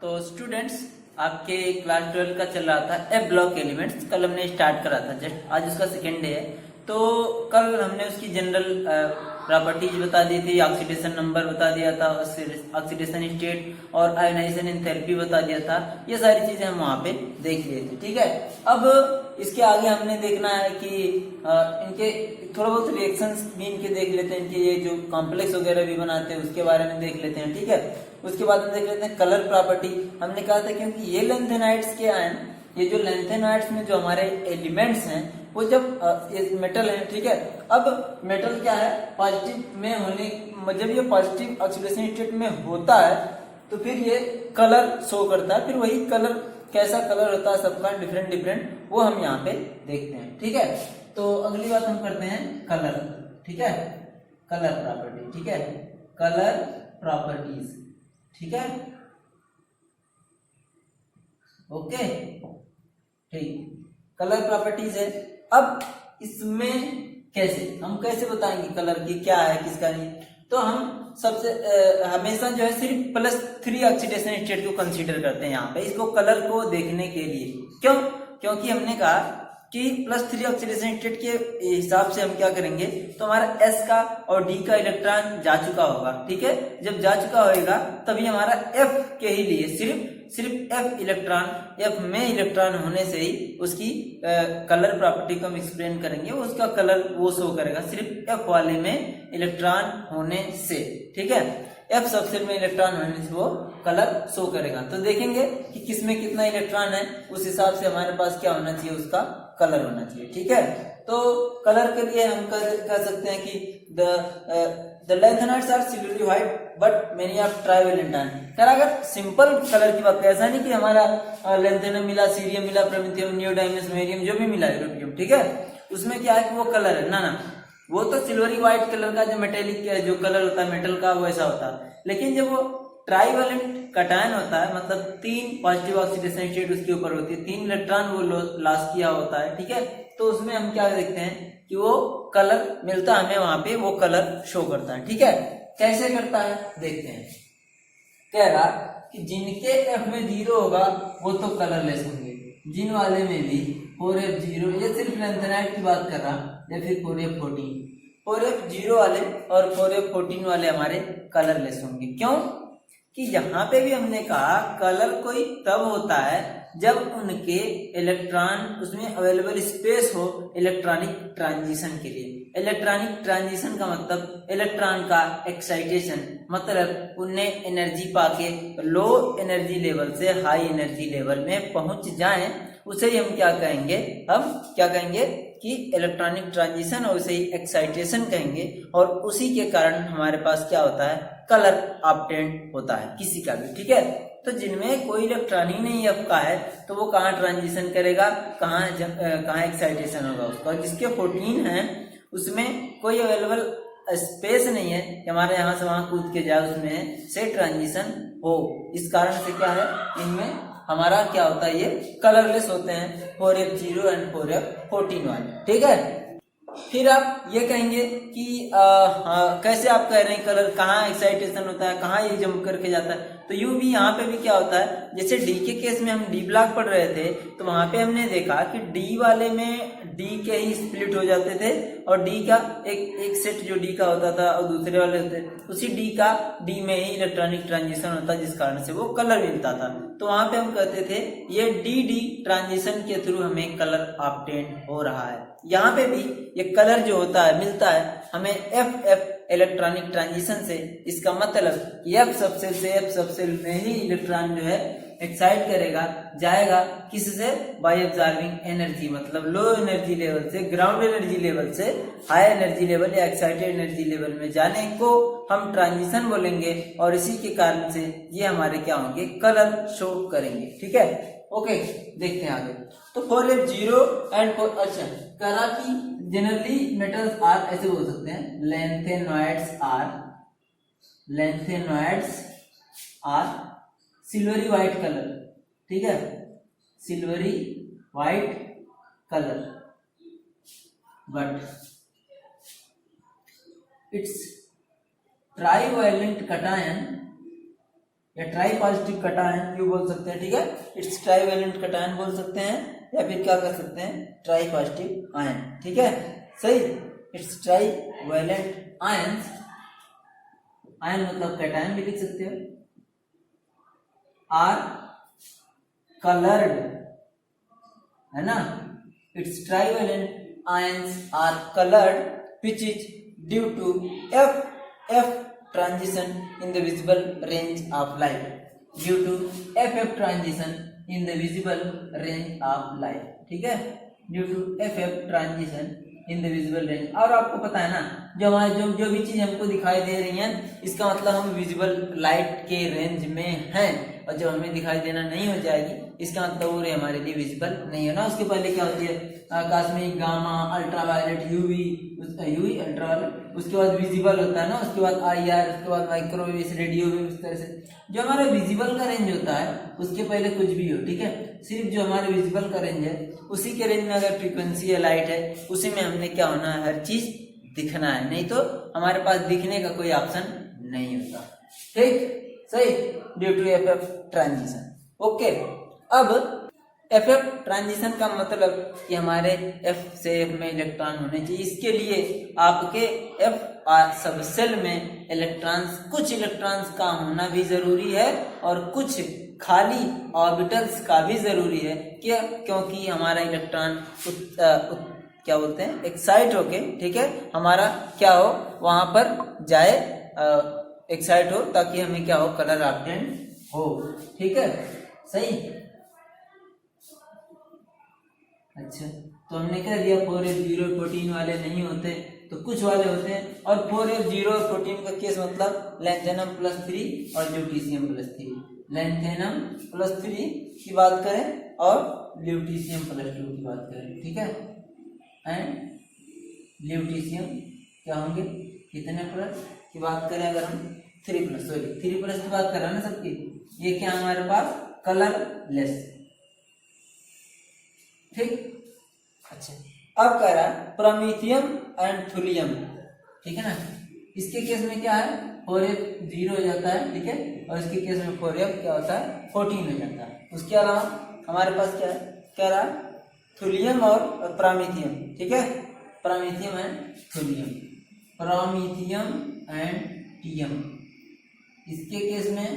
तो स्टूडेंट्स, आपके क्लास 12 का चल रहा था एफ ब्लॉक एलिमेंट्स। कल हमने स्टार्ट करा था, जस्ट आज उसका सेकेंड डे है। तो कल हमने उसकी जनरल प्रॉपर्टीज बता दी थी, ऑक्सीडेशन नंबर बता दिया था, ऑक्सीडेशन स्टेट और आयोनाइजेशन एंथैल्पी बता दिया था। ये सारी चीजें हम वहाँ पे देख लिए थे। ठीक है, अब इसके आगे हमने देखना है कि इनके थोड़ा बहुत रिएक्शंस भी इनके देख लेते हैं। इनके ये जो कॉम्प्लेक्स वगैरह भी बनाते हैं उसके बारे में देख लेते हैं। ठीक है, उसके बाद में देख लेते हैं कलर प्रॉपर्टी। हमने कहा था क्योंकि ये लेंथेनाइड्स के आयन, ये जो लेंथेनाइड्स में जो हमारे एलिमेंट्स हैं वो जब मेटल है, ठीक है। अब मेटल क्या है, पॉजिटिव में होने, जब ये पॉजिटिव ऑक्सीडेशन स्टेट में होता है तो फिर ये कलर शो करता है। फिर वही कलर, कैसा कलर होता है सबका डिफरेंट डिफरेंट, वो हम यहाँ पे देखते हैं। ठीक है, तो अगली बात हम करते हैं कलर। ठीक है, कलर प्रॉपर्टी। ठीक है, कलर प्रॉपर्टीज। ठीक है, ओके, ठीक, कलर प्रॉपर्टीज है। अब इसमें हम कैसे बताएंगे कलर की क्या है किसका नहीं। तो हम सबसे हमेशा जो है सिर्फ +3 ऑक्सीडेशन स्टेट को कंसीडर करते हैं यहाँ पे, इसको कलर को देखने के लिए। क्यों? क्योंकि हमने कहा कि +3 ऑक्सीडेशन स्टेट के हिसाब से हम क्या करेंगे, तो हमारा S का और D का इलेक्ट्रॉन जा चुका होगा। ठीक है, जब जा चुका होगा तभी हमारा F के ही लिए सिर्फ F इलेक्ट्रॉन, F में इलेक्ट्रॉन होने से ही उसकी कलर प्रॉपर्टी को हम एक्सप्लेन करेंगे। उसका कलर वो शो करेगा सिर्फ F वाले में इलेक्ट्रॉन होने से। ठीक है, F सबसेल में इलेक्ट्रॉन होने से वो कलर शो करेगा। तो देखेंगे कि किसमें कितना इलेक्ट्रॉन है, उस हिसाब से हमारे पास क्या होना चाहिए, उसका कलर होना चाहिए। ठीक है, तो कलर के लिए हम कह सकते हैं कि the lanthanides are silvery white but many are trivalent ion। अगर सिंपल कलर की बात करें, ऐसा नहीं कि हमारा लेंथेनम मिला, सीरियम मिला, प्रोमेथियम, नियोडाइमियम, समैरियम जो भी मिला, यूरोपियम, ठीक है, उसमें क्या है कि वो कलर है ना, वो तो सिल्वरी व्हाइट कलर का जो मेटेलिक जो कलर होता है मेटल का, वैसा होता है। लेकिन जब वो ट्राइवेलेंट कटायन होता है, मतलब 3 पॉजिटिव ऑक्सीडेशन स्टेट उसके ऊपर होती है, 3 इलेक्ट्रॉन वो लॉस किया होता है। ठीक है, तो उसमें हम क्या देखते हैं कि वो कलर मिलता है हमें, वहां पे वो कलर शो करता है। ठीक है, कैसे करता है देखते हैं। कह रहा कि जिनके F में 0 होगा वो तो कलरलेस होंगे, जिन वाले में भी 4F0, ये सिर्फ लेंथेनाइड की बात कर रहा, या फिर 4F14, 4F0 वाले और 4F14 वाले हमारे कलरलेस होंगे। क्यों? कि यहाँ पे भी हमने कहा कलर कोई तब होता है जब उनके इलेक्ट्रॉन, उसमें अवेलेबल स्पेस हो इलेक्ट्रॉनिक ट्रांजिशन के लिए। इलेक्ट्रॉनिक ट्रांजिशन का मतलब इलेक्ट्रॉन का एक्साइटेशन, मतलब उन्हें एनर्जी पाके लो एनर्जी लेवल से हाई एनर्जी लेवल में पहुंच जाएं, उसे ही हम क्या कहेंगे, हम क्या कहेंगे कि इलेक्ट्रॉनिक ट्रांजिशन, और उसे ही एक्साइटेशन कहेंगे। और उसी के कारण हमारे पास क्या होता है, कलर ऑब्टेन होता है किसी का भी। ठीक है, तो जिनमें कोई इलेक्ट्रॉन ही नहीं F का है तो वो कहाँ ट्रांजिशन करेगा, कहाँ एक्साइटेशन होगा उसका। जिसके 14 है उसमें कोई अवेलेबल स्पेस नहीं है कि हमारे यहाँ से वहां कूद के जाए, उसमें से ट्रांजिशन हो। इस कारण से क्या है, इनमें हमारा क्या होता है, ये कलरलेस होते हैं, 4F0 एंड 4F14 वाले। ठीक है, फिर आप ये कहेंगे कि कैसे आप कह रहे हैं कलर, कहाँ एक्साइटेशन होता है, कहाँ ये जंप करके जाता है। तो यूं भी यहाँ पे भी क्या होता है, जैसे डी के केस में हम डी ब्लॉक पढ़ रहे थे तो वहां पे हमने देखा कि डी वाले में डी के ही स्प्लिट हो जाते थे, और डी का एक सेट जो डी का होता था और दूसरे वाले होते, उसी डी का डी में ही इलेक्ट्रॉनिक ट्रांजिशन होता, जिस कारण से वो कलर मिलता था। तो वहां पे हम कहते थे ये डी डी ट्रांजिशन के थ्रू हमें कलर ऑब्टेन हो रहा है। यहाँ पे भी ये कलर जो होता है मिलता है हमें F इलेक्ट्रॉनिक ट्रांजिशन से। इसका मतलब F सबसेल से F सबसेल में ही इलेक्ट्रॉन जो है एक्साइट करेगा, जाएगा किससे, बाय ऑब्जर्विंग एनर्जी, मतलब लो एनर्जी लेवल से ग्राउंड एनर्जी लेवल से हाई एनर्जी लेवल या एक्साइटेड एनर्जी लेवल में जाने को हम ट्रांजिशन बोलेंगे, और इसी के कारण से ये हमारे क्या होंगे, कलर शो करेंगे। ठीक है, ओके, देखते हैं आगे। तो 4F0 एंड 4, अच्छा करा कि जनरली मेटल्स आर, ऐसे बोल सकते हैं, lanthanoids are silvery white colour. ठीक है, silvery white colour, but it's trivalent cation or tri positive cation क्यों बोल सकते हैं, ठीक है, इट्स ट्राईवैलेंट कटायन बोल सकते हैं, या फिर क्या कर सकते हैं, ट्राई पॉजिटिव आयन, ठीक है, सही, इट्स ट्राईवैलेंट आयंस, आयन मतलब कटायन भी लिख सकते हो, आर कलर्ड, है ना, it's trivalent ions are colored which is due to FF transition in the visible range of light, due to FF transition in the visible range of light, ठीक है, due to FF transition in the visible range। और आपको पता है ना, जो हमारे जो भी चीज हमको दिखाई दे रही है इसका मतलब हम विजिबल लाइट के रेंज में हैं, और जब हमें दिखाई देना नहीं हो जाएगी इसका मतलब वो हमारे लिए विजिबल नहीं है ना। उसके पहले क्या होती है, आकाश में गामा, अल्ट्रावायलेट, यूवी अल्ट्रावायलेट, उसके बाद विजिबल होता है ना, उसके बाद IR, उसके बाद माइक्रोवेव, रेडियो वेव, इस तरह से जो हमारा विजिबल का रेंज होता है उसके पहले कुछ भी हो, ठीक है, सिर्फ जो हमारे विजिबल का रेंज है उसी के रेंज में अगर फ्रीक्वेंसी या लाइट है उसी में हमने क्या होना है, हर चीज दिखना है, नहीं तो हमारे पास दिखने का कोई ऑप्शन नहीं होता, ठीक, सही, due to FF transition. Okay, अब FF ट्रांजिशन का मतलब कि हमारे F से F में इलेक्ट्रॉन होने चाहिए, इसके लिए आपके F सब सेल में इलेक्ट्रॉन्स, कुछ इलेक्ट्रॉन्स का होना भी जरूरी है और कुछ खाली ऑर्बिटल्स का भी जरूरी है, क्या, क्योंकि हमारा इलेक्ट्रॉन क्या बोलते हैं, एक्साइट होके, ठीक है, हमारा क्या हो, वहां पर जाए, एक्साइट हो, ताकि हमें क्या हो, कलर ऑब्टेन हो, ठीक है, सही। अच्छा, तो हमने कह दिया 4F0 प्रोटीन वाले नहीं होते, तो कुछ वाले होते हैं, और 4F0 प्रोटीन का केस मतलब लैंथेनम +3 और ल्यूटीशियम +3, लैंथेनम +3 की बात करें और ल्यूटीशियम +2 की बात करें, ठीक है, एंड ल्यूटीशियम क्या होंगे, कितने प्लस की बात करें, अगर हम 3 प्लस की बात कर रहे हैं ना सबकी, ये क्या हमारे पास कलरलेस, ठीक, अच्छा, अब कह रहा है प्रोमेथियम एंड थुलियम, ठीक है ना, इसके केस में क्या है, 4F0 हो जाता है, ठीक है, और इसके केस में 4F क्या होता है, 14 हो जाता है। उसके अलावा हमारे पास क्या है, कह रहा है थुलियम और प्रोमेथियम, ठीक है, promethium and thulium, promethium and टियम, इसके केस में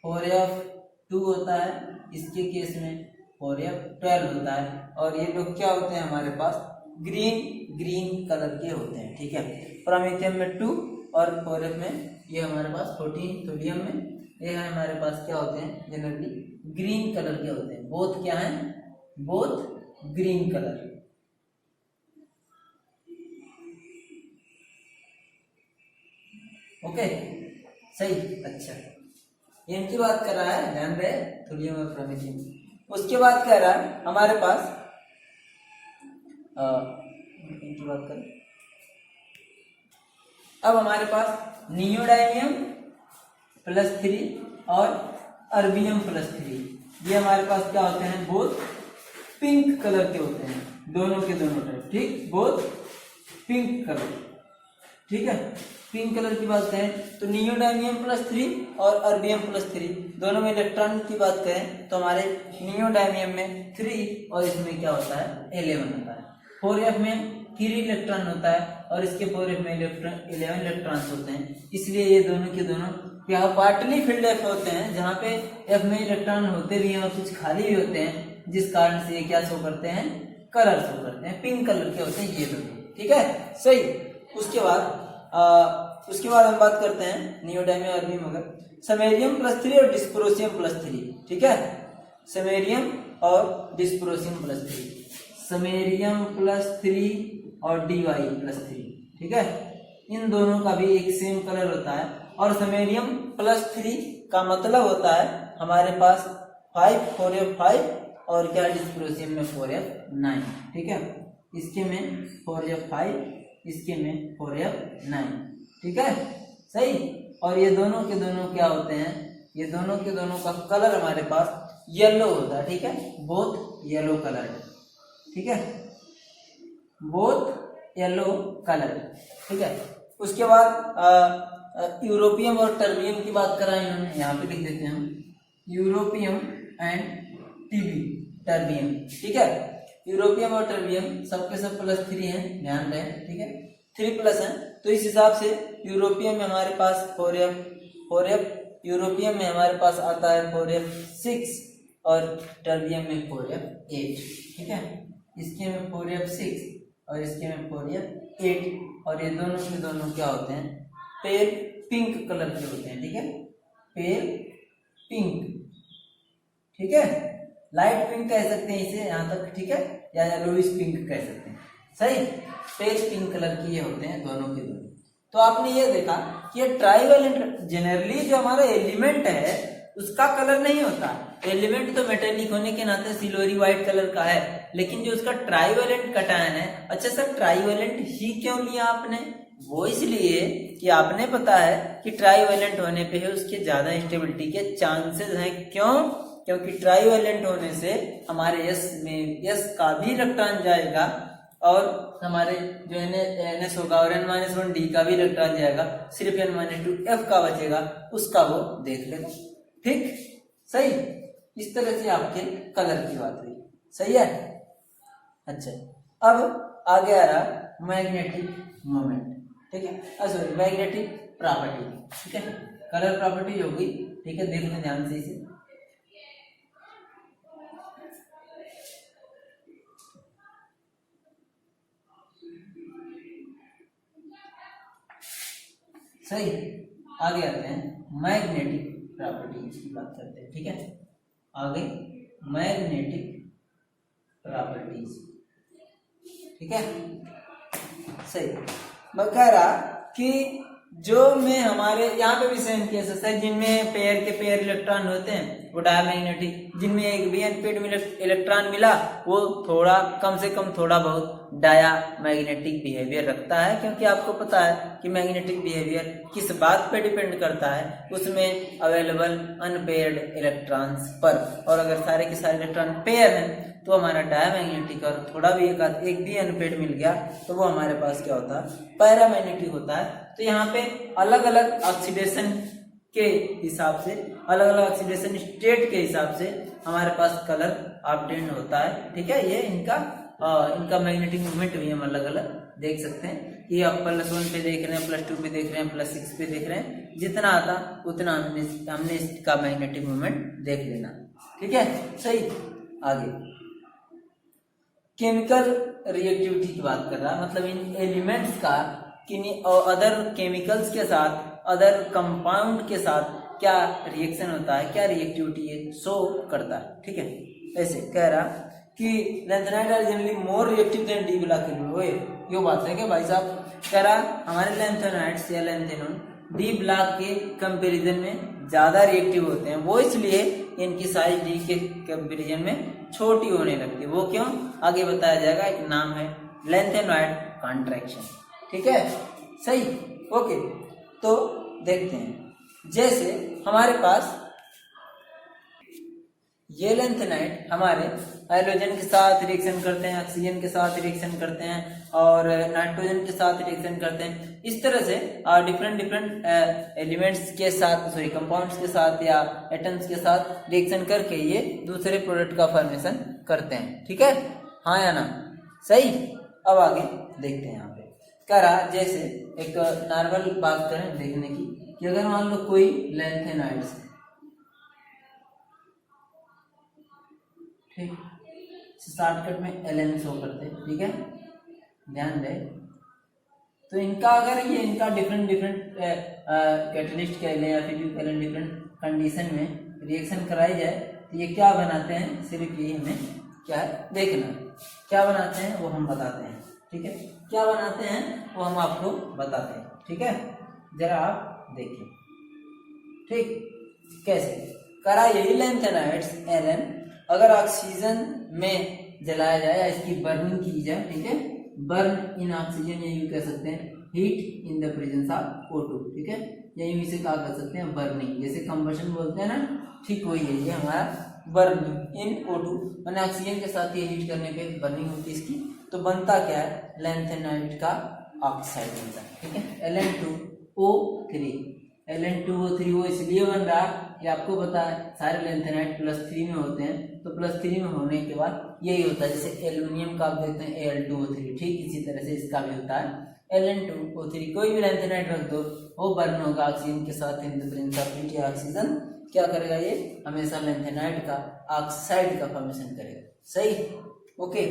4F2 होता है, इसके केस में 4F12 होता है, और ये लोग क्या होते हैं हमारे पास, ग्रीन कलर के होते हैं, ठीक है, प्रोमेथियम में 2 और 4F में ये हमारे पास 14, थोलियम में ये है हमारे पास क्या होते हैं, जनरली ग्रीन कलर के होते हैं, बोथ क्या हैं, बोथ ग्रीन कलर, ओके, सही, अच्छा, इनकी बात कर रहा है, ध्यान रहे, थोलियम और प्रोमेथियम। उसके बाद कह रहा है हमारे पास इनकी बात करें, अब हमारे पास नियोडाइमियम +3 और अर्बियम +3, ये हमारे पास क्या होते हैं, बोथ पिंक कलर के होते हैं, दोनों के दोनों टाइप, ठीक, बोथ पिंक कलर, ठीक है, पिंक कलर की बात करें तो नियोडाइमियम +3 और अर्बियम +3 दोनों में इलेक्ट्रॉन की बात करें तो हमारे नियोडाइमियम में 3 और इसमें क्या होता है, 11 होता है, 4F में 3 इलेक्ट्रॉन होता है और इसके 4F में 11 इलेक्ट्रॉन्स होते हैं, इसलिए ये दोनों के दोनों क्या पार्टली फिल्ड F होते हैं, जहाँ पे F में इलेक्ट्रॉन होते भी हैं और कुछ खाली भी होते हैं, जिस कारण से ये क्या शो करते हैं, कलर शो करते हैं, पिंक कलर के होते हैं ये दोनों, ठीक है, सही। उसके बाद हम बात करते हैं नियोडाइमियम और अर्बियम होगा समेरियम +3 और डिस्प्रोसियम +3, ठीक है, समेरियम और डिस्प्रोसियम +3, समेरियम +3 और DY+3, ठीक है, इन दोनों का भी एक सेम कलर होता है, और समेरियम +3 का मतलब होता है हमारे पास 5 4F5 और क्या डिस्प्रोसियम में 4F9, ठीक है, इसके में 4F5, इसके में 4F9, ठीक है, सही। और ये दोनों के दोनों क्या होते हैं, ये दोनों के दोनों का कलर हमारे पास येलो होता है, ठीक है, बोथ येलो कलर, ठीक है, बोथ येलो कलर, ठीक है। उसके बाद यूरोपियम और टर्बियम की बात करा इन्होंने, यहाँ पे लिख देते हैं हम यूरोपियम एंड टीबी टर्बियम। ठीक है, यूरोपियम और टर्बियम सबके सब +3 है, ध्यान रहे। ठीक है, 3+ है, तो इस हिसाब से यूरोपियम में हमारे पास 4f, यूरोपियम में हमारे पास आता है 4f6 और टर्बियम में 4f8। ठीक है, इसके में 4f6 और इसके में 4f8, और ये दोनों के दोनों क्या होते हैं, पेल पिंक कलर के होते हैं। ठीक है, पेल पिंक। ठीक है, लाइट पिंक कह सकते हैं इसे यहाँ तक। ठीक है, या येलोइश पिंक कह सकते हैं। सही, पेल पिंक कलर के ये होते हैं दोनों के दोनों। तो आपने ये देखा कि ये ट्राइवेलेंट, जनरली जो हमारा एलिमेंट है उसका कलर नहीं होता। एलिमेंट तो मेटेलिक होने के नाते सिल्वरी व्हाइट कलर का है, लेकिन जो उसका ट्राइवेलेंट कटायन है, अच्छा सर ट्राइवेलेंट ही क्यों लिया आपने? वो इसलिए कि आपने पता है कि ट्राइवेलेंट होने पे है उसके ज्यादा स्टेबिलिटी के चांसेस हैं। क्यों? क्योंकि ट्राइवेलेंट होने से हमारे एस में एस का भी इलेक्ट्रॉन जाएगा और हमारे जो NS होगा और N-1D का भी इलेक्ट्रॉन जाएगा, सिर्फ N-2F का बचेगा, उसका वो देख लेगा। ठीक, सही। इस तरह से आपके कलर की बात हुई। सही है। अच्छा, अब आगे आ रहा मैग्नेटिक मोमेंट। ठीक है, सॉरी मैग्नेटिक प्रॉपर्टी। ठीक है, कलर प्रॉपर्टी होगी। ठीक है, देखते ध्यान से इसे। सही, आगे आते हैं मैग्नेटिक प्रॉपर्टीज की बात करते हैं। ठीक है, आगे मैग्नेटिक प्रॉपर्टीज। ठीक है, सही। मैं कह रहा कि जो में हमारे यहाँ पे भी सेम केसेस है, जिनमें पेयर के पेयर इलेक्ट्रॉन होते हैं वो डायमैग्नेटिक, जिनमें एक भी अनपेड इलेक्ट्रॉन मिला वो थोड़ा कम से कम थोड़ा बहुत डायामैग्नेटिक बिहेवियर रखता है। क्योंकि आपको पता है कि मैग्नेटिक बिहेवियर किस बात पे डिपेंड करता है, उसमें अवेलेबल अनपेयर्ड इलेक्ट्रॉन्स पर। और अगर सारे के सारे इलेक्ट्रॉन पेयर हैं तो हमारा डायमैग्नेटिक, और थोड़ा भी एक भी अनपेड मिल गया तो वो हमारे पास क्या होता है, पैरामैग्नेटिक होता है। तो यहाँ पे अलग अलग ऑक्सीडेशन के हिसाब से, अलग अलग ऑक्सीडेशन स्टेट के हिसाब से हमारे पास कलर ऑब्टेन होता है। ठीक है, ये इनका मैग्नेटिक मूवमेंट भी हम अलग अलग देख सकते हैं कि आप +1 पे देख रहे हैं, +2 पे देख रहे हैं, +6 पे देख रहे हैं। जितना आता उतना हमने इसका मैग्नेटिक मूवमेंट देख लेना। ठीक है, सही। आगे केमिकल रिएक्टिविटी की बात कर रहा है, मतलब इन एलिमेंट्स का किन्हीं अदर केमिकल्स के साथ, अदर कंपाउंड के साथ क्या रिएक्शन होता है, क्या रिएक्टिविटी है शो करता है। ठीक है, ऐसे कह रहा कि lanthanide are generally more reactive than D block element. ये बात है कि भाई साहब, कह रहा हमारे लैंथेनाइड्स या लैंथेनोन डी ब्लॉक के कंपैरिजन में ज्यादा रिएक्टिव होते हैं। वो इसलिए इनकी साइज डी के कंपैरिजन में छोटी होने लगती है। वो क्यों, आगे बताया जाएगा। एक नाम है लैंथेनॉइड कॉन्ट्रैक्शन। ठीक है, सही। ओके, तो देखते हैं, जैसे हमारे पास ये लैंथेनाइड हमारे हाइड्रोजन के साथ रिएक्शन करते हैं, ऑक्सीजन के साथ रिएक्शन करते हैं और नाइट्रोजन के साथ रिएक्शन करते हैं। इस तरह से डिफरेंट एलिमेंट्स के साथ, सॉरी कंपाउंड्स के साथ या एटम्स के साथ रिएक्शन करके ये दूसरे प्रोडक्ट का फॉर्मेशन करते हैं। ठीक है, हाँ या ना? सही। अब आगे देखते हैं। यहाँ पे कह रहा जैसे एक नॉर्मल बात करें देखने की कि अगर मान लो कोई लैंथेनाइड्स, ठीक, शॉर्टकट में LN शो करते हैं। ठीक है, ध्यान दे। तो इनका अगर ये इनका डिफरेंट कैटलिस्ट कह लें या फिर कह लें डिफरेंट कंडीशन में रिएक्शन कराई जाए तो ये क्या बनाते हैं, सिर्फ ये हमें क्या है देखना। क्या बनाते हैं वो हम बताते हैं। ठीक है, क्या बनाते हैं वो हम आपको बताते हैं। ठीक है, जरा आप देखिए। ठीक, कैसे करा, यही लैंथेनाइड्स LN अगर ऑक्सीजन में जलाया जाए या इसकी बर्निंग की जाए, ठीक है, बर्न इन ऑक्सीजन, या यूं कह सकते हैं heat in the presence of O2। ठीक है, या यूं इसे क्या कर सकते हैं, बर्निंग, जैसे कंबशन बोलते हैं ना, ठीक वही है ये हमारा बर्निंग इन O2। मैंने ऑक्सीजन के साथ ये हीट करने पे बर्निंग होती है इसकी, तो बनता क्या है, लैंथेनाइड का ऑक्साइड बनता है। ठीक है, LN2 Ln2O3 Ln2O3 वो इसलिए बन रहा, ये आपको पता है सारे लैंथेनाइड +3 में होते हैं, तो +3 में होने के बाद यही होता है। जैसे एल्युमिनियम का आप देखते हैं Al2O3, ठीक इसी तरह से इसका भी होता है Ln2O3। कोई भी लैंथेनाइड रख दो वो बर्न होगा ऑक्सीजन के साथ in the presence of heat, या ऑक्सीजन क्या करेगा, ये हमेशा लैंथेनाइड का ऑक्साइड का फॉर्मेशन करेगा। सही, ओके।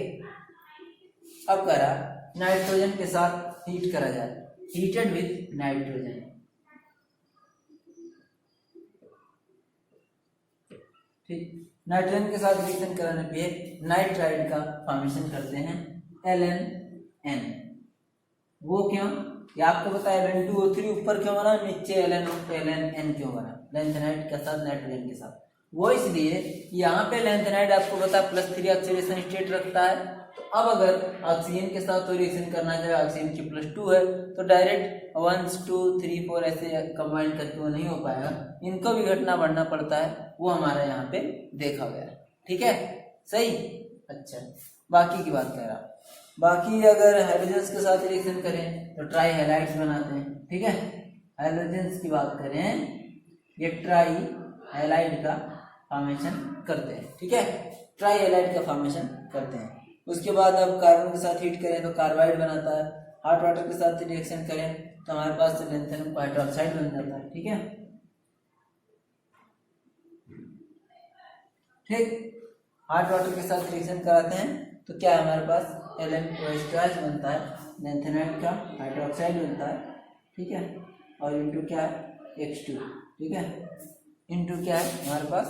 अब करा नाइट्रोजन के साथ हीट करा जाए, हीटेड विथ नाइट्रोजन, ठीक। नाइट्रोजन के साथ रिएक्शन कराने पे नाइट्राइड का फॉर्मेशन करते हैं LnN। वो क्यों, ये आपको पता है Ln2O3 ऊपर क्यों बना, नीचे LnN क्यों बना, लैंथेनाइड के साथ नाइट्रोजन के साथ, वो इसलिए यहाँ पे लैंथेनाइड आपको पता है +3 ऑक्सीडेशन स्टेट रखता है। तो अब अगर ऑक्सीजन के साथ तो रिएक्शन करना चाहिए, ऑक्सीजन की +2 है, तो डायरेक्ट 1 2 3 4 ऐसे कंबाइन करके वो नहीं हो पाएगा, इनको भी घटना बढ़ना पड़ता है, वो हमारा यहाँ पे देखा गया। ठीक है, सही। अच्छा, बाकी की बात कर रहा, बाकी अगर हाइड्रोजन्स के साथ रिएक्शन करें तो ट्राई हैलाइड्स बनाते हैं। ठीक है, हाइड्रोजन्स की बात करें, ये ट्राई हैलाइड का फॉर्मेशन करते हैं। ठीक है, ट्राई हैलाइड का फॉर्मेशन करते हैं। उसके बाद अब कार्बन के साथ हीट करें तो कार्बाइड बनाता है, हॉट वाटर के साथ रिएक्शन करें तो हमारे पास लैंथेनम हाइड्रोक्साइड बन जाता है। ठीक है, ठीक। हॉट वाटर के साथ रिएक्शन कराते हैं तो क्या है हमारे पास LnOH बनता है, लैंथेनाइड का हाइड्रोक्साइड बनता है। ठीक है, और इनटू क्या है H2। ठीक है, इनटू क्या है हमारे पास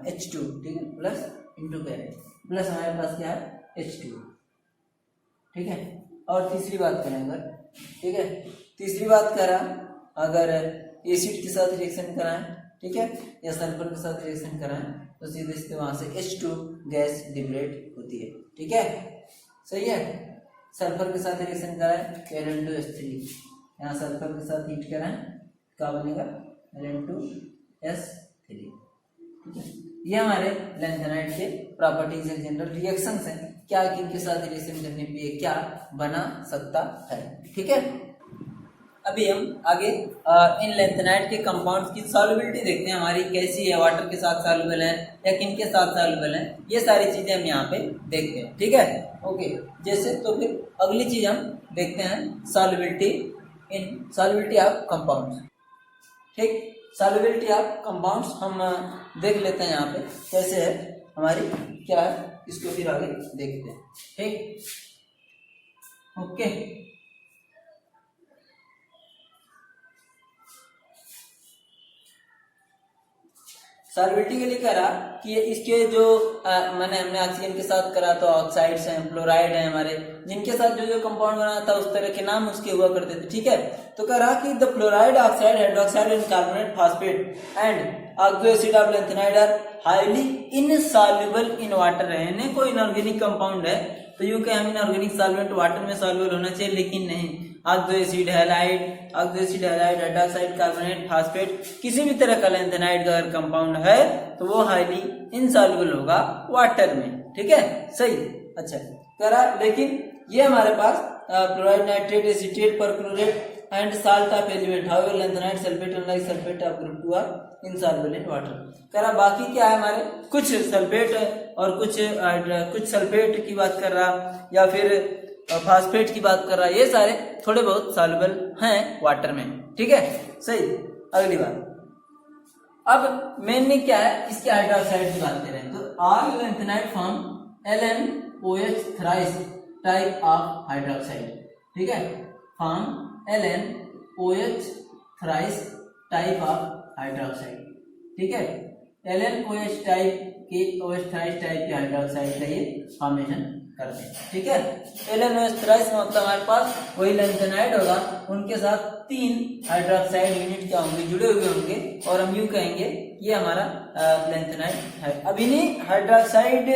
H2। ठीक है, प्लस इनटू क्या है, प्लस हमारे पास क्या है H2। ठीक है, और तीसरी बात करें अगर, ठीक है, तीसरी बात करा अगर एसिड के साथ रिएक्शन कराएं, ठीक है, या सल्फर के साथ रिएक्शन कराएं तो सीधे सीधे वहां से H2 गैस लिबरेट होती है। ठीक है, सही है। सल्फर के साथ रिएक्शन कराएं तो Ln2S3, यहाँ सल्फर के साथ हीट कराएं क्या बनेगा Ln2S3। ठीक है, ये हमारे लैंथेनाइड के प्रॉपर्टीज है, जनरल रिएक्शंस हैं, क्या किनके साथ रिएक्शन करने पे क्या बना सकता है। ठीक है, अभी हम आगे इन लैंथेनाइड के कंपाउंड्स की सॉल्युबिलिटी देखते हैं, हमारी कैसी है, वाटर के साथ सॉल्युबल है या किनके साथ सॉल्युबल है, ये सारी चीजें हम यहाँ पे देखते हैं। ठीक है, ओके। जैसे तो फिर अगली चीज हम देखते हैं सॉल्युबिलिटी ऑफ कंपाउंड्स। ठीक, सॉल्युबिलिटी ऑफ कंपाउंड्स हम देख लेते हैं यहाँ पे कैसे है हमारी, क्या है, इसको फिर आगे देखते हैं। ठीक, ओके। सॉल्युबिलिटी के लिए करा कि इसके जो मैंने हमने ऑक्सीजन के साथ करा तो ऑक्साइड्स हैं, फ्लोराइड हैं हमारे, जिनके साथ जो जो कंपाउंड बना था उस तरह के नाम उसके हुआ करते थे। ठीक है, तो करा कि the fluoride, oxide, hydroxide and carbonate, phosphate and oxo acid of lanthanide are highly insoluble in water. है कोई इनऑर्गेनिक कंपाउंड है तो यूं कहें हम इनऑर्गेनिक सॉल्वेंट वाटर में सॉल्युबल होना चाहिए, लेकिन नहीं। Oxo acid halide, hydroxide, carbonate, phosphate, किसी भी तरह का लैंथेनाइड का अगर कंपाउंड है तो वो हाईली इनसॉल्युबल होगा वाटर में। ठीक है, सही। अच्छा करा, लेकिन ये हमारे पास chloride, nitrate, acetate, perchlorate and salt of element, however lanthanide, sulphate unlike sulphate of group 2 are insoluble in water. करा बाकी क्या है हमारे, कुछ सल्फेट और कुछ सल्फेट की बात कर रहा या फिर फास्फेट की बात कर रहा, ये सारे थोड़े बहुत सॉल्युबल हैं वाटर में। ठीक है, सही। अगली बात, अब मेनली क्या है, इसके हाइड्रोक्साइड की बात करें तो all lanthanide form LnOH thrice type of hydroxide. ठीक है, form LnOH thrice type of hydroxide. ठीक है, LnOH टाइप के OH थ्राइस टाइप के हाइड्रोक्साइड का ये फॉर्मेशन करते हैं। ठीक है, LnOH थ्राइस का मतलब हमारे पास वही लैंथेनाइड होगा, उनके साथ 3 हाइड्रोक्साइड यूनिट क्या होंगे, जुड़े हुए होंगे, और हम यूं कहेंगे ये हमारा लैंथेनाइड है। अब इन्हीं हाइड्रोक्साइड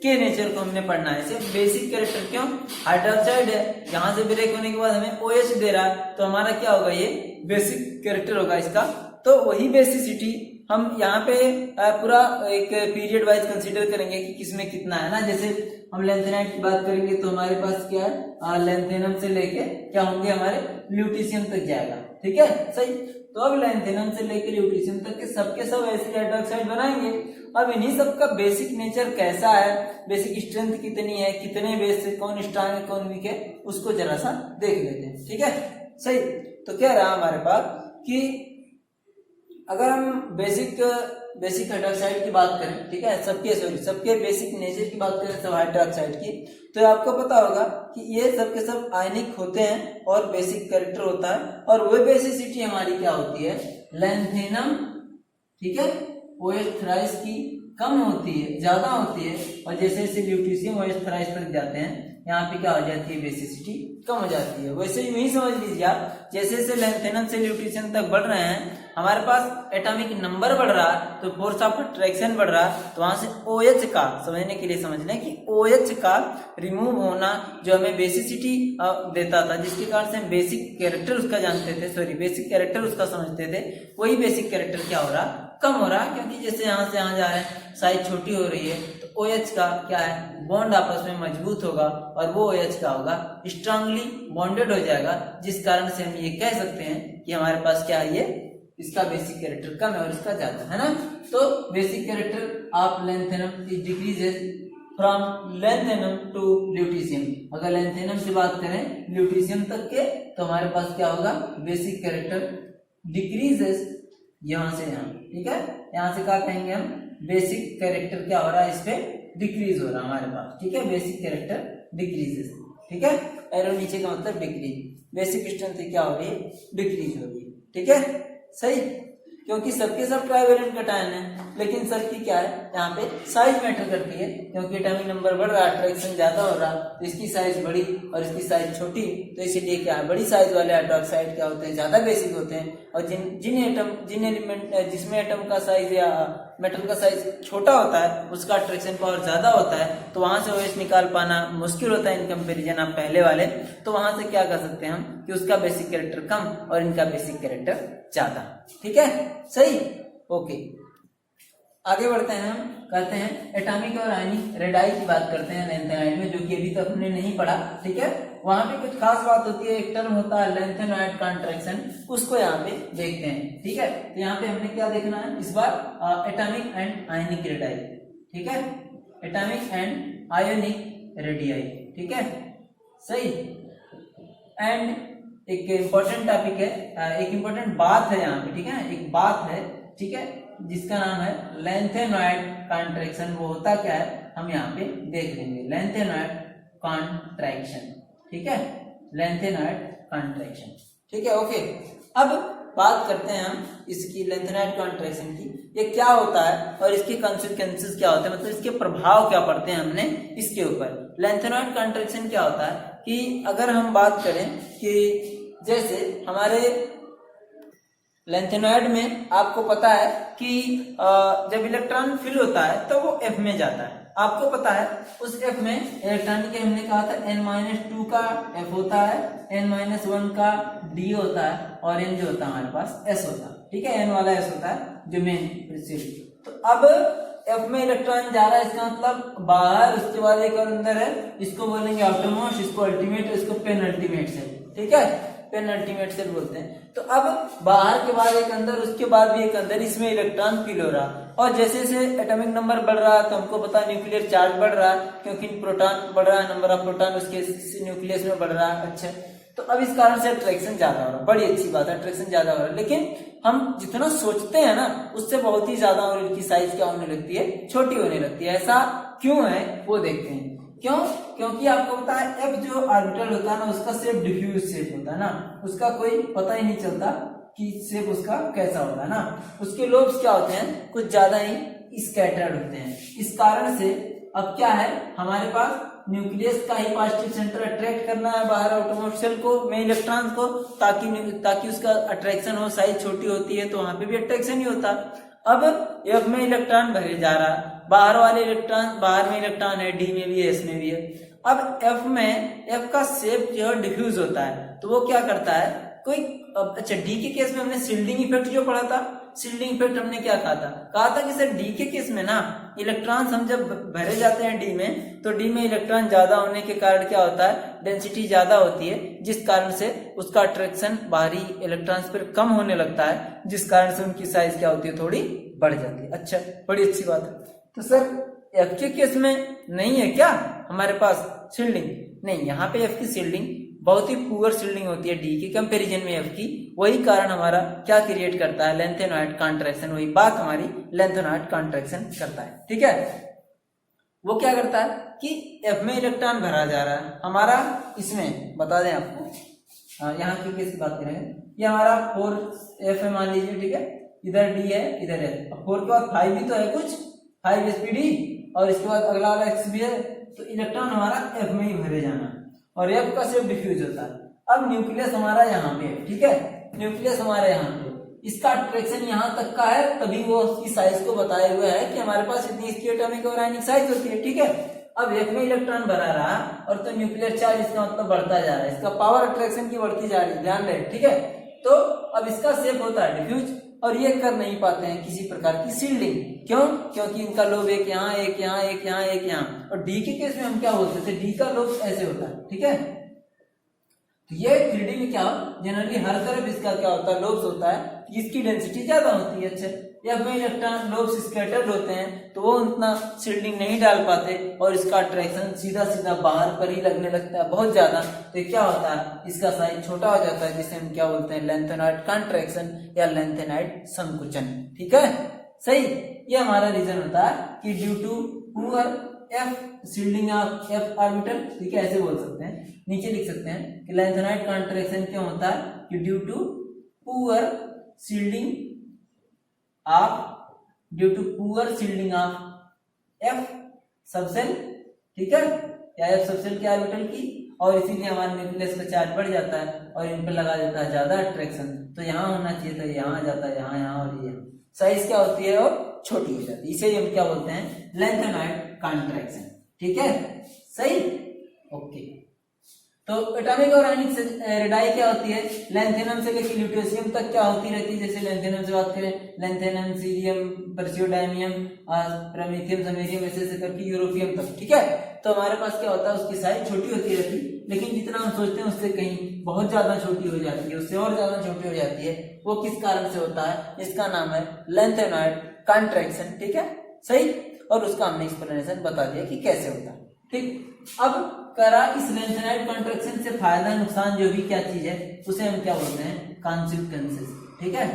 के नेचर को हमने पढ़ना है, सिर्फ बेसिक कैरेक्टर। क्यों, हाइड्रोक्साइड है, यहाँ से ब्रेक होने के बाद हमें OH दे रहा है तो हमारा क्या होगा, ये बेसिक कैरेक्टर होगा इसका। तो वही बेसिसिटी हम यहाँ पे पूरा एक पीरियड वाइज कंसीडर करेंगे कि किसमें कितना है ना। जैसे हम लेंथेनाइट की बात करेंगे तो हमारे पास क्या है, लेंथेनम से लेके क्या होंगे हमारे ल्यूटीशियम तक जाएगा, ठीक है सही। तो अब लेंथेनम से लेके ल्यूटीशियम तक के सबके सब ऐसे हाइड्रोक्साइड बनाएंगे। अब इन्हीं सबका बेसिक नेचर कैसा है, बेसिक स्ट्रेंथ कितनी है, कितने बेस से कौन स्ट्रांग है कौन वीक है, उसको जरा सा देख लेते हैं, ठीक है सही। तो कह रहा हमारे पास कि अगर हम बेसिक हाइड्रोक्साइड की बात करें, ठीक है, सबके बेसिक नेचर की बात करें सब हाइड्रोक्साइड की, तो आपको पता होगा कि ये सबके सब आयनिक होते हैं और बेसिक कैरेक्टर होता है। और वो बेसिसिटी हमारी क्या होती है, लेंथेनम, ठीक है, OH थ्राइस की कम होती है, ज्यादा होती है। और जैसे जैसे ल्यूटीशियम OH थ्राइस तक जाते हैं, यहाँ पे क्या हो जाती है, बेसिसिटी कम हो जाती है। वैसे यूं ही समझ लीजिए आप, जैसे जैसे लेंथेनम से ल्यूटीशियम तक बढ़ रहे हैं, हमारे पास एटॉमिक नंबर बढ़ रहा है तो फोर्स ऑफ अट्रैक्शन बढ़ रहा है। तो वहां से OH का समझने के लिए समझ लें कि OH का रिमूव होना जो हमें बेसिसिटी देता था, जिसके कारण से हम बेसिक कैरेक्टर उसका जानते थे, बेसिक कैरेक्टर उसका समझते थे, वही बेसिक कैरेक्टर क्या हो रहा, कम हो रहा। क्योंकि जैसे यहाँ से यहाँ जा रहे हैं, साइज छोटी हो रही है, तो OH का क्या है, बॉन्ड आपस में मजबूत होगा और वो OH का होगा स्ट्रांगली बॉन्डेड हो जाएगा, जिस कारण से हम ये कह सकते हैं कि हमारे पास क्या है, ये इसका बेसिक कैरेक्टर कम है और इसका ज्यादा है ना। तो basic character of lanthanum is decreases from lanthanum to lutetium. अगर लेंथेनम से बात करें ल्यूटीशियम तक के, तो हमारे पास क्या होगा, बेसिक कैरेक्टर डिक्रीजेस यहां से यहाँ, ठीक है, यहाँ से क्या कहेंगे हम, बेसिक कैरेक्टर क्या हो रहा है, इस पे डिक्रीज हो रहा है हमारे पास, ठीक है, बेसिक कैरेक्टर डिक्रीजेस, ठीक है, एरो नीचे का मतलब डिक्रीज, बेसिक स्ट्रेंथ क्या हो रही है, डिक्रीज हो रही है, ठीक है सही। क्योंकि सबके सब ट्राइवेलेंट कटायन है, लेकिन सबकी क्या है, यहाँ पे साइज मैटर करती है। क्योंकि एटॉमिक नंबर बढ़ रहा है, अट्रैक्शन ज्यादा हो रहा, तो इसकी साइज बड़ी और इसकी साइज छोटी, तो इसीलिए क्या है, बड़ी साइज वाले हाइड्रोक्साइड क्या होते हैं, ज्यादा बेसिक होते हैं। और जिन एलिमेंट जिसमें एटम का साइज या मेटल का साइज छोटा होता है, उसका अट्रैक्शन पावर ज्यादा होता है, तो वहां से OH निकाल पाना मुश्किल होता है इन कंपेरिजन आप पहले वाले। तो वहां से क्या कर सकते हैं हम कि उसका बेसिक कैरेक्टर कम और इनका बेसिक कैरेक्टर ज्यादा, ठीक है सही ओके। आगे बढ़ते हैं, हम कहते हैं एटॉमिक और आयनिक रेडाई की बात करते हैं लेंथेनाइड में, जो कि अभी तक हमने नहीं पढ़ा, ठीक है। वहां पे कुछ खास बात होती है, एक टर्म होता है लेंथेनाइड कॉन्ट्रैक्शन, उसको यहाँ पे देखते हैं, ठीक है। तो यहाँ पे हमने क्या देखना है इस बार, एटॉमिक एंड आयनिक रेडाई, ठीक है, एटॉमिक एंड आयोनिक रेडियाई, ठीक है सही। एंड एक इम्पोर्टेंट टॉपिक है, एक इम्पोर्टेंट बात है यहाँ पे, ठीक है, एक बात है, ठीक है, जिसका नाम है लेंथेनॉइड कॉन्ट्रैक्शन। वो होता क्या है हम यहाँ पे देख लेंगे, लेंथेनॉइड कॉन्ट्रैक्शन, ठीक है, लेंथेनॉइड कॉन्ट्रैक्शन, ठीक है ओके। अब बात करते हैं हम इसकी लेंथेनॉइड कॉन्ट्रैक्शन की, ये क्या होता है और इसके कॉन्सिक्वेंसेस क्या होते हैं, मतलब इसके प्रभाव क्या पड़ते हैं हमने इसके ऊपर। लेंथेनॉइड कॉन्ट्रैक्शन क्या होता है कि अगर हम बात करें कि जैसे हमारे लेंथेनॉइड में आपको पता है कि जब इलेक्ट्रॉन फिल होता है तो वो F में जाता है, आपको पता है उस F में इलेक्ट्रॉन के हमने कहा था n-2 का F होता है, n-1 का D होता है और n जो होता है हमारे पास S होता है, ठीक है, n वाला S होता है जो मेन प्रिंसिपल। तो अब F में इलेक्ट्रॉन जा रहा है, इसका मतलब बाहर, उसके बाद एक और अंदर है, इसको बोलेंगे आउटरमोस्ट, इसको अल्टीमेट, इसको पेनल्टीमेट सेल, ठीक है, पेनल्टीमेट सेल बोलते हैं। तो अब बाहर के बाद एक अंदर, उसके बाद भी एक अंदर, इसमें इलेक्ट्रॉन फिल हो रहा, और जैसे जैसे एटॉमिक नंबर बढ़ रहा है तो हमको पता है न्यूक्लियर चार्ज बढ़ रहा है, क्योंकि प्रोटॉन बढ़ रहा है, नंबर ऑफ प्रोटॉन उसके न्यूक्लियस में बढ़ रहा है, अच्छा। तो अब इस कारण से अट्रैक्शन ज्यादा हो रहा है, बड़ी अच्छी बात है, अट्रैक्शन ज्यादा हो रहा है, लेकिन हम जितना सोचते हैं ना उससे बहुत ही ज्यादा और इनकी साइज क्या होने लगती है, छोटी होने लगती है। ऐसा क्यों है वो देखते हैं। क्यों? क्योंकि आपको पता है F जो ऑर्बिटल होता है ना, उसका शेप डिफ्यूज शेप होता है ना, उसका कोई पता ही नहीं चलता कि शेप उसका कैसा होता है ना। उसके लोब्स क्या होते हैं, कुछ ज्यादा ही स्कैटर्ड होते हैं। इस कारण से अब क्या है, हमारे पास न्यूक्लियस का ही पॉजिटिव सेंटर अट्रैक्ट करना है बाहर आउटरमोस्ट शेल को, में इलेक्ट्रॉन को, ताकि उसका अट्रैक्शन हो। साइज छोटी होती है तो वहां पे भी अट्रैक्शन ही होता। अब F में इलेक्ट्रॉन भरे जा रहा है, बाहर वाले इलेक्ट्रॉन, बाहर में इलेक्ट्रॉन है, D में भी है, S में भी है। अब F का शेप जो है डिफ्यूज होता है, तो वो क्या करता है, कोई अच्छा D के केस में हमने शिल्डिंग इफेक्ट जो पढ़ा था, शील्डिंग इफेक्ट हमने क्या कहा था कि सर डी के केस में ना इलेक्ट्रॉन्स हम जब भरे जाते हैं डी में, तो डी में इलेक्ट्रॉन ज्यादा होने के कारण क्या होता है, डेंसिटी ज्यादा होती है, जिस कारण से उसका अट्रैक्शन बाहरी इलेक्ट्रॉन्स पर कम होने लगता है, जिस कारण से उनकी साइज क्या होती है, थोड़ी बढ़ जाती है। अच्छा, बड़ी अच्छी बात है। तो सर एफ के केस में नहीं है क्या हमारे पास शील्डिंग? नहीं, यहाँ पे एफ की शील्डिंग बहुत ही पुअर शील्डिंग होती है डी की कंपैरिजन में एफ की। वही कारण हमारा क्या क्रिएट करता है, लेंथेनॉइड कॉन्ट्रैक्शन। वही बात हमारी लेंथेनॉइड कॉन्ट्रैक्शन करता है। ठीक है, वो क्या करता है कि एफ में इलेक्ट्रॉन भरा जा रहा है हमारा, इसमें बता दें आपको, यहाँ की केस की बात करें, ये हमारा 4 एफ है मान लीजिए। ठीक है, इधर डी है, इधर है, 4 के बाद 5 भी तो है, कुछ 5 एसपीडी, और इसके बाद अगला वाला एक्स भी है। तो इलेक्ट्रॉन हमारा एफ में ही भरे जाना है और एफ का शेप डिफ्यूज होता है। अब न्यूक्लियस हमारा यहाँ पे, ठीक है, न्यूक्लियस हमारे यहाँ पे, इसका अट्रैक्शन यहाँ तक का है, तभी वो उसकी साइज को बताए हुए है कि हमारे पास इतनी इसकी एटॉमिक और आयनिक साइज होती है। ठीक है, अब एफ में इलेक्ट्रॉन भरा रहा और तो न्यूक्लियर चार्ज इसका मतलब बढ़ता जा रहा है, इसका पावर अट्रैक्शन की बढ़ती जा रही है, ध्यान रहे। ठीक है, तो अब इसका शेप होता है डिफ्यूज, और ये कर नहीं पाते हैं किसी प्रकार की शील्डिंग। क्यों? क्योंकि इनका लोब एक यहाँ, एक यहाँ, एक यहाँ, एक यहाँ। और डी के केस में हम क्या बोलते थे, डी का लोब ऐसे होता है। ठीक है, तो ये 3D में क्या जनरली हर तरफ इसका क्या होता है, लोब्स होता है, इसकी डेंसिटी ज्यादा होती है। अच्छा, या में इलेक्ट्रॉन लोब्स स्कैटर्ड होते हैं तो वो उतना शील्डिंग नहीं डाल पाते और इसका अट्रैक्शन सीधा सीधा बाहर पर ही लगने लगता है बहुत ज्यादा। तो क्या होता है, इसका साइज छोटा हो जाता है, जिसे हम क्या बोलते हैं, लेंथेनॉइड कॉन्ट्रैक्शन या लेंथेनॉइड संकुचन। ठीक है, सही। ये हमारा रीजन होता है कि due to poor F shielding of F orbital. ठीक है, ऐसे बोल सकते हैं, नीचे लिख सकते हैं कि लेंथेनॉइड कॉन्ट्रैक्शन क्यों होता है, कि due to poor shielding of F subshell. ठीक है, या एफ सबसेल के ऑर्बिटल की, और इसीलिए हमारे न्यूक्लियस का चार्ज बढ़ जाता है और इन पर लगा देता है ज्यादा अट्रैक्शन। तो यहाँ होना चाहिए था, यहाँ आ जाता है, यहाँ यहाँ, और ये साइज क्या होती है और छोटी हो जाती है। इसे हम क्या बोलते हैं, लेंथेनॉइड कॉन्ट्रैक्शन। ठीक है, सही, ओके। तो एटॉमिक और आयनिक रेडाई क्या होती है, लेंथेनम से लेकर ल्यूटेशियम तक क्या होती रहती है। जैसे लेंथेनम से बात करें, लेंथेनम, सीरियम, परसियोडाइनियम, प्रमीथियम, समैरियम, ऐसे करके यूरोपियम तक। ठीक है, तो हमारे पास क्या होता है, उसकी साइज छोटी होती रहती है, लेकिन जितना हम सोचते हैं उससे कहीं बहुत ज्यादा छोटी हो जाती है, उससे और ज्यादा छोटी हो जाती है। वो किस कारण से होता है, इसका नाम है लेंथेनॉइड कॉन्ट्रैक्शन। ठीक है, सही। और उसका हमने एक्सप्लेनेशन बता दिया कि कैसे होता है। ठीक, अब करा इस लेंथेनॉइड कॉन्ट्रैक्शन से फायदा नुकसान जो भी क्या चीज है, उसे हम क्या बोलते हैं, कॉन्सिक्वेंसेस। ठीक है,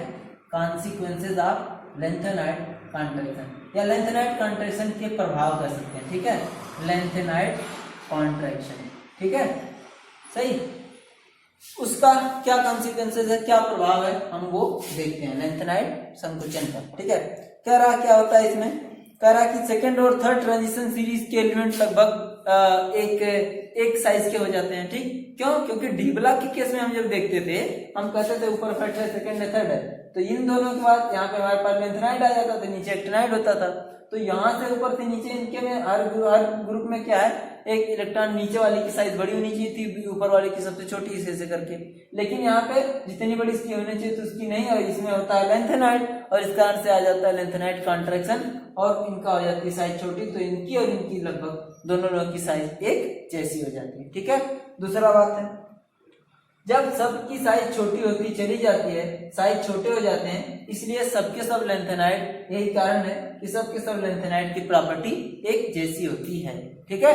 कॉन्सिक्वेंसेस ऑफ लेंथेनॉइड कॉन्ट्रैक्शन, या लेंथेनॉइड कॉन्ट्रैक्शन के प्रभाव कह सकते हैं। ठीक है, लेंथेनॉइड कॉन्ट्रैक्शन। ठीक है, सही। उसका क्या कॉन्सिक्वेंसेस है, क्या प्रभाव है, हम वो देखते हैं लेंथेनॉइड संकुचन का। ठीक है, कह रहा क्या होता है इसमें, कह रहा कि सेकंड और थर्ड ट्रांजिशन सीरीज के एलिमेंट लगभग एक साइज के हो जाते हैं। ठीक, क्यों? क्योंकि डी ब्लॉक के केस में हम जब देखते थे, हम कहते थे ऊपर फर्स्ट है, सेकंड है, थर्ड है, तो इन दोनों के बाद यहाँ पे हमारे पास लेंथेनॉइड आ जाता था, नीचे एक्टिनाइड होता था। तो यहाँ से ऊपर से नीचे इनके में हर ग्रुप में क्या है, एक इलेक्ट्रॉन नीचे वाली की साइज बड़ी होनी चाहिए थी, ऊपर वाली की सबसे छोटी, इसे करके। लेकिन यहाँ पे जितनी बड़ी इसकी होनी चाहिए तो उसकी नहीं, और इसमें होता है लेंथेनॉइड, और इस कारण से आ जाता है लेंथेनॉइड कॉन्ट्रैक्शन, और इनका हो जाती है साइज छोटी, तो इनकी और इनकी लगभग दोनों लोगों की साइज एक जैसी हो जाती है। ठीक है, दूसरा बात है, जब सबकी साइज छोटी होती चली जाती है, साइज छोटे हो जाते हैं, इसलिए सबके सब लेंथेनॉइड, यही कारण है कि सबके सब लेंथेनॉइड की प्रॉपर्टी एक जैसी होती है। ठीक है,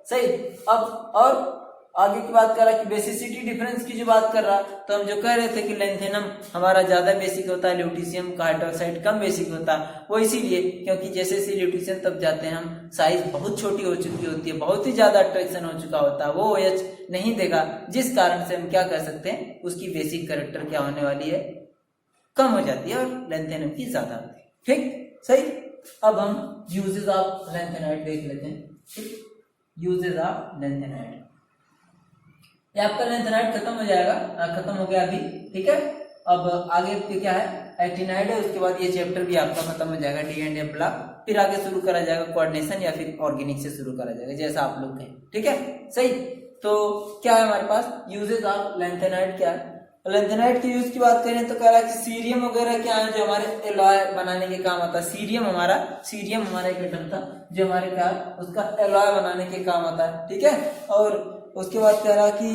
सही। अब और आगे की बात कर रहा कि बेसिसिटी डिफरेंस की जो बात कर रहा, तो हम जो कह रहे थे कि लेंथेनम हमारा ज्यादा बेसिक होता है, ल्यूटीशियम का हाइड्रोक्साइड कम बेसिक होता है, वो इसीलिए क्योंकि जैसे जैसे ल्यूटीशियम तब जाते हैं हम, साइज बहुत छोटी हो चुकी होती है, बहुत ही ज्यादा अट्रैक्शन हो चुका होता है, वो OH नहीं देगा, जिस कारण से हम क्या कर सकते हैं, उसकी बेसिक कैरेक्टर क्या होने वाली है, कम हो जाती है, और लेंथेनम की ज्यादा होती है। ठीक, सही। अब हम यूजेस ऑफ लेंथेनॉइड देख लेते हैं। यूजेस ऑफ लेंथेनॉइड, ये आपका लेंथेनॉइड खत्म हो जाएगा, खत्म हो गया अभी। ठीक है, अब आगे क्या है, एक्टिनाइड है, उसके बाद ये चैप्टर भी आपका खत्म हो जाएगा, डी एंड एफ ब्लॉक, फिर आगे शुरू करा जाएगा कोऑर्डिनेशन या फिर ऑर्गेनिक से शुरू करा जाएगा, जैसा आप लोग कहें। ठीक है, सही। तो क्या है हमारे पास यूजेस ऑफ लेंथेनॉइड, क्या है, लेंथेनाइट के यूज की बात करें तो कह रहा है कि सीरियम वगैरह क्या है जो हमारे एलॉय बनाने के काम आता है। सीरियम हमारा एक एटम था जो हमारे क्या उसका एलॉय बनाने के काम आता है, ठीक है। और उसके बाद कह रहा कि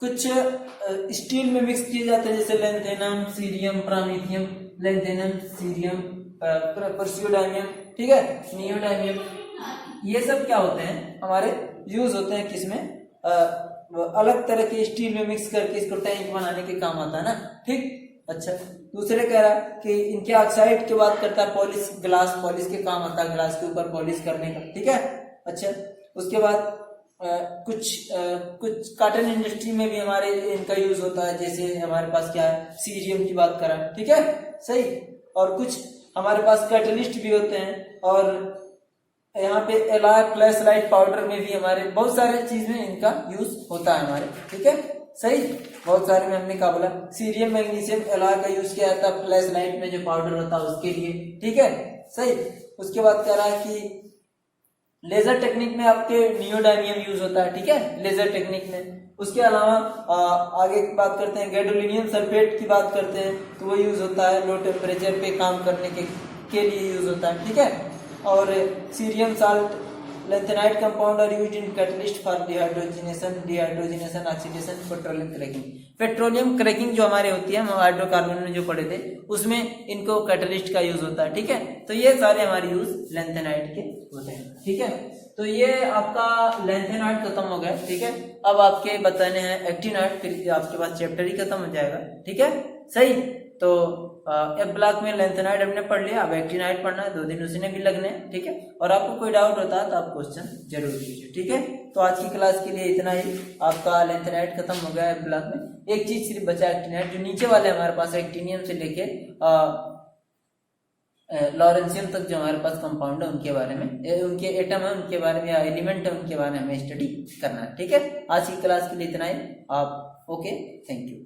कुछ स्टील में मिक्स किए जाते हैं, जैसे लेंथेनम, सीरियम, प्रामीथियम, लेंथेनम, सीरियम, परसियोडाइमियम, ठीक है, नियोडाइमियम, ये सब क्या होते हैं हमारे यूज होते हैं किसमें, अलग तरह के स्टील में मिक्स करके इसको टैंक बनाने के काम आता है ना, ठीक। अच्छा, दूसरे कह रहा है कि इनके ऑक्साइड की बात करता है, पॉलिश, ग्लास पॉलिश के काम आता है, ग्लास के ऊपर पॉलिश करने का, ठीक है। अच्छा, उसके बाद कुछ कॉटन इंडस्ट्री में भी हमारे इनका यूज होता है, जैसे हमारे पास क्या है, सीरियम की बात करा, ठीक है, सही। और कुछ हमारे पास कैटलिस्ट भी होते हैं, और यहाँ पे एलॉय, फ्लैशलाइट पाउडर में भी हमारे बहुत सारे चीज में इनका यूज होता है हमारे, ठीक है, सही। बहुत सारे में हमने क्या बोला, सीरियम, मैग्नीशियम, एलॉय का यूज किया जाता है फ्लैशलाइट में जो पाउडर होता है उसके लिए, ठीक है, सही। उसके बाद कह रहा है कि लेजर टेक्निक में आपके नियोडाइमियम यूज होता है, ठीक है, लेजर टेक्निक में। उसके अलावा आगे की बात करते हैं, गैडोलिनियम सल्फेट की बात करते हैं तो वो यूज होता है लो टेम्परेचर पे काम करने के लिए यूज होता है, ठीक है। और cerium salt, lanthanide compound are used in catalyst for dehydrogenation, oxidation, petroleum cracking. Petroleum cracking जो हमारे होती है, हम हाइड्रोकार्बन में जो पढ़े थे उसमें इनको कैटलिस्ट का यूज होता है, ठीक है। तो ये सारे हमारे यूज लेंथेनाइट के होते हैं, ठीक है। तो ये आपका लेंथेनाइट खत्म हो गया, ठीक है। अब आपके बताने हैं एक्टिनाइट, फिर आपके पास चैप्टर ही खत्म हो जाएगा, ठीक है, सही। तो एफ ब्लॉक में लेंथेनाइट हमने पढ़ लिया, अब एक्टिनाइट पढ़ना है, 2 दिन उसने भी लगने हैं, ठीक है। और आपको कोई डाउट होता है तो आप क्वेश्चन जरूर कीजिए, ठीक है। तो आज की क्लास के लिए इतना ही, आपका लेंथेनाइट खत्म हो गया एफ ब्लॉक में। एक चीज सिर्फ बचा एक्टिनाइट, जो नीचे वाले हमारे पास एक्टिनियम से लेके लॉरेंशियम तक जो हमारे पास कंपाउंड है उनके बारे में, उनके एटम है उनके बारे में, या एलिमेंट है उनके बारे में हमें स्टडी करना है, ठीक है। आज की क्लास के लिए इतना ही, आप ओके, थैंक यू।